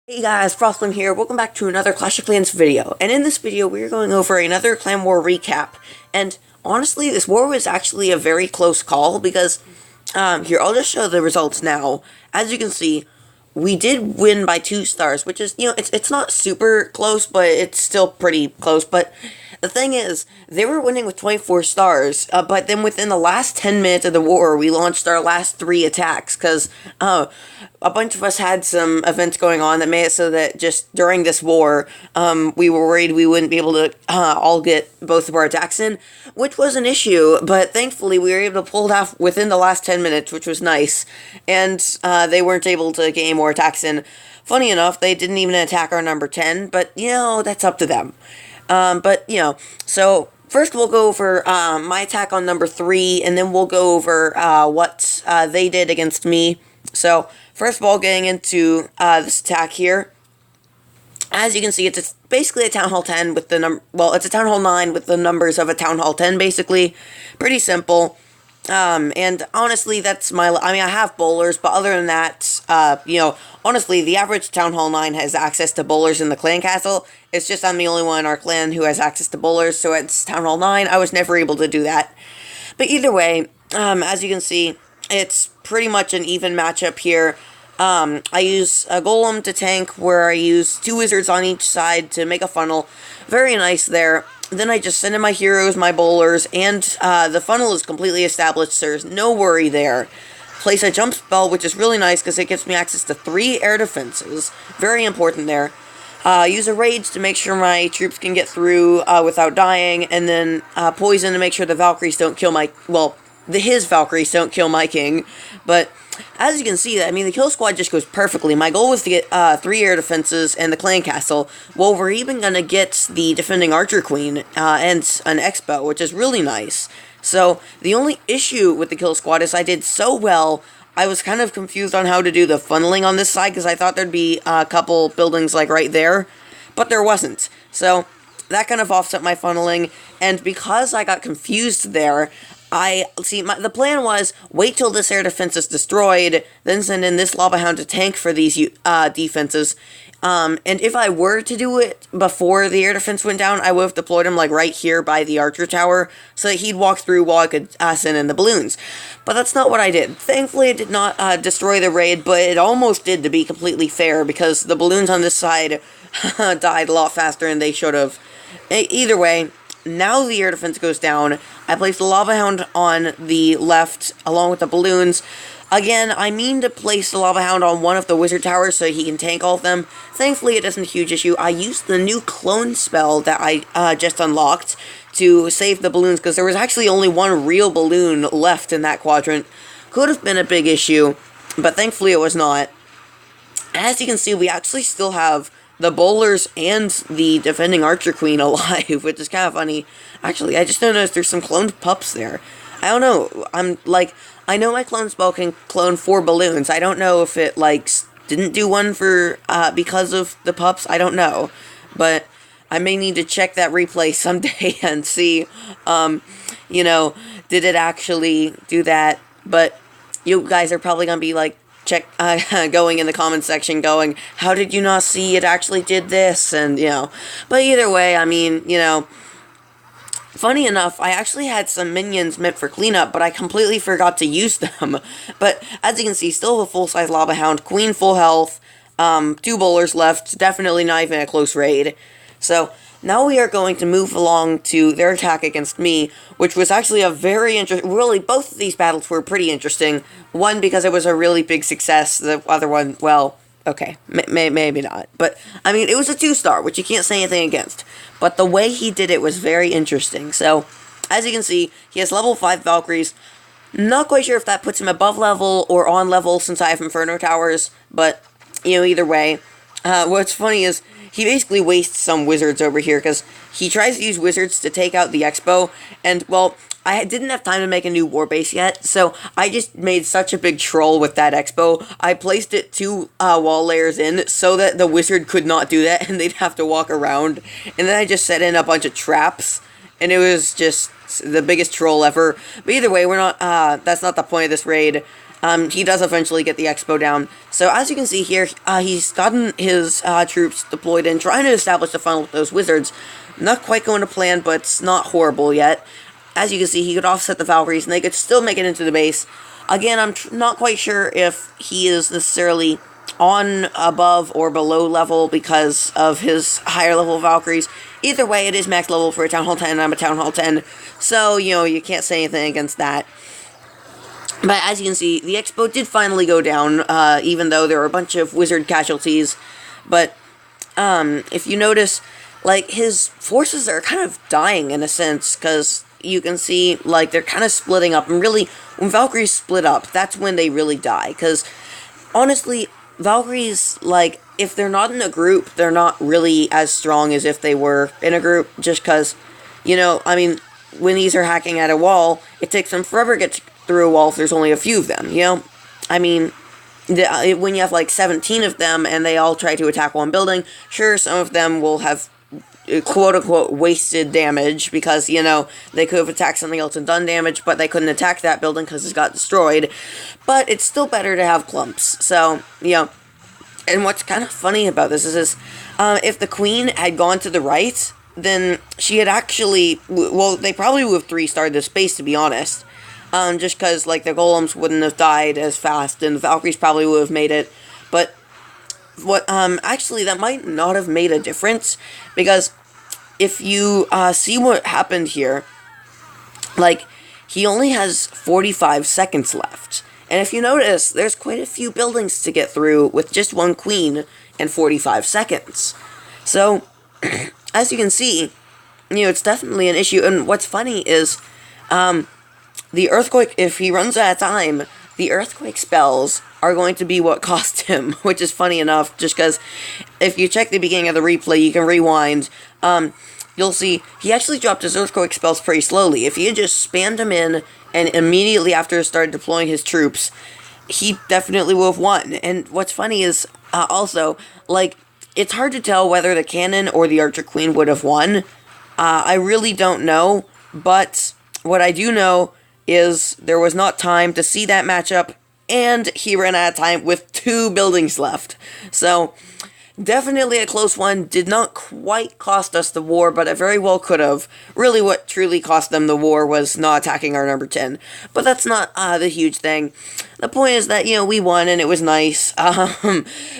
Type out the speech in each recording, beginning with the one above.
Hey guys, BoLaLoon here. Welcome back to another Clash of Clans video. And in this video, we're going over another clan war recap. And honestly, this war was actually a very close call because, here, I'll just show the results now. As you can see, we did win by 2 stars, which is, it's not super close, but it's still pretty close. But the thing is, they were winning with 24 stars, but then within the last 10 minutes of the war, we launched our last 3 attacks, because a bunch of us had some events going on that made it so that just during this war, we were worried we wouldn't be able to all get both of our attacks in, which was an issue, but thankfully we were able to pull it off within the last 10 minutes, which was nice, and they weren't able to get any more attacks in. Funny enough, they didn't even attack our number 10, but, that's up to them. So first we'll go over my attack on number 3, and then we'll go over what they did against me. So, first of all, getting into this attack here. As you can see, it's basically a Town Hall 10 with the it's a Town Hall 9 with the numbers of a Town Hall 10, basically. Pretty simple. And honestly, I have bowlers, but other than that, honestly, the average Town Hall 9 has access to bowlers in the clan castle. It's just I'm the only one in our clan who has access to bowlers, so it's Town Hall 9. I was never able to do that. But either way, as you can see, it's pretty much an even matchup here. I use a golem to tank, where I use 2 wizards on each side to make a funnel. Very nice there. Then I just send in my heroes, my bowlers, and the funnel is completely established, so there's no worry there. Place a jump spell, which is really nice because it gives me access to 3 air defenses. Very important there. Use a rage to make sure my troops can get through without dying, and then poison to make sure the Valkyries don't kill his Valkyries don't kill my king. But as you can see, the kill squad just goes perfectly. My goal was to get 3 air defenses and the clan castle. Well, we're even going to get the defending archer queen and an expo, which is really nice. So the only issue with the kill squad is I did so well, I was kind of confused on how to do the funneling on this side, because I thought there'd be a couple buildings like right there, but there wasn't. So that kind of offset my funneling, and because I got confused there, the plan was, wait till this air defense is destroyed, then send in this lava hound to tank for these defenses. And if I were to do it before the air defense went down, I would have deployed him, right here by the archer tower, so that he'd walk through while I could send in the balloons. But that's not what I did. Thankfully, it did not destroy the raid, but it almost did, to be completely fair, because the balloons on this side died a lot faster than they should have. Either way, now the air defense goes down. I place the lava hound on the left, along with the balloons. Again, I mean to place the lava hound on one of the wizard towers so he can tank all of them. Thankfully, it isn't a huge issue. I used the new clone spell that I just unlocked to save the balloons, because there was actually only 1 real balloon left in that quadrant. Could have been a big issue, but thankfully it was not. As you can see, we actually still have the bowlers and the defending archer queen alive, which is kind of funny. Actually, I just noticed there's some cloned pups there. I don't know, I know my clone spell can clone 4 balloons. I don't know if it, didn't do one for, because of the pups. I don't know. But I may need to check that replay someday and see, did it actually do that? But you guys are probably gonna be going in the comments section going, how did you not see it actually did this? And, but either way, funny enough, I actually had some minions meant for cleanup, but I completely forgot to use them. But as you can see, still a full-size lava hound, queen full health, 2 bowlers left, definitely not even a close raid. So now we are going to move along to their attack against me, which was actually a very interesting, really, both of these battles were pretty interesting. One, because it was a really big success, the other one, well, okay, maybe not. But, it was a 2-star, which you can't say anything against. But the way he did it was very interesting. So, as you can see, he has level 5 Valkyries. Not quite sure if that puts him above level or on level, since I have Inferno Towers, but, either way. What's funny is, he basically wastes some wizards over here, because he tries to use wizards to take out the expo, and, well, I didn't have time to make a new war base yet, so I just made such a big troll with that expo. I placed it 2 wall layers in so that the wizard could not do that, and they'd have to walk around, and then I just set in a bunch of traps, and it was just the biggest troll ever. But either way, that's not the point of this raid. he does eventually get the Expo down. So as you can see here, he's gotten his troops deployed and trying to establish the funnel with those wizards. Not quite going to plan, but it's not horrible yet. As you can see, he could offset the Valkyries, and they could still make it into the base. Again, I'm not quite sure if he is necessarily on, above, or below level because of his higher level Valkyries. Either way, it is max level for a Town Hall 10, and I'm a Town Hall 10, so, you know, you can't say anything against that. But as you can see, the Expo did finally go down, even though there were a bunch of wizard casualties. But, if you notice, like, his forces are kind of dying in a sense, because you can see, like, they're kind of splitting up. And really, when Valkyries split up, that's when they really die. Because, honestly, Valkyries, like, if they're not in a group, they're not really as strong as if they were in a group. Just because, you know, I mean, when these are hacking at a wall, it takes them forever to get through a wall if there's only a few of them, you know? I mean, when you have, like, 17 of them and they all try to attack one building, sure, some of them will have quote-unquote wasted damage because, you know, they could have attacked something else and done damage, but they couldn't attack that building because it got destroyed. But it's still better to have clumps. So, you know, and what's kind of funny about this is if the queen had gone to the right, then she had actually, well, they probably would have 3-starred this base, to be honest. Just because, like, the golems wouldn't have died as fast, and the Valkyries probably would have made it. But actually, that might not have made a difference, because if you see what happened here, like, he only has 45 seconds left. And if you notice, there's quite a few buildings to get through with just one queen and 45 seconds. So, as you can see, you know, it's definitely an issue. And what's funny is, the earthquake, if he runs out of time, the earthquake spells are going to be what cost him, which is funny enough, just because if you check the beginning of the replay, you can rewind, you'll see he actually dropped his earthquake spells pretty slowly. If he had just spammed them in, and immediately after started deploying his troops, he definitely would have won. And what's funny is, also, like, it's hard to tell whether the cannon or the archer queen would have won. I really don't know, but what I do know is there was not time to see that matchup, and he ran out of time with 2 buildings left. So, definitely a close one. Did not quite cost us the war, but it very well could have. Really, what truly cost them the war was not attacking our number 10. But that's not the huge thing. The point is that, you know, we won, and it was nice.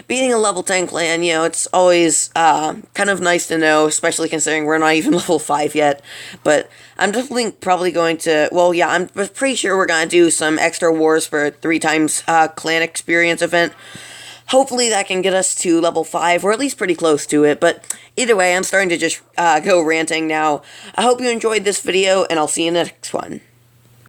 Beating a level 10 clan, you know, it's always kind of nice to know, especially considering we're not even level 5 yet. But I'm definitely probably going to, well, yeah, I'm pretty sure we're going to do some extra wars for a 3 times clan experience event. Hopefully that can get us to level 5, or at least pretty close to it, but either way, I'm starting to just go ranting now. I hope you enjoyed this video, and I'll see you in the next one.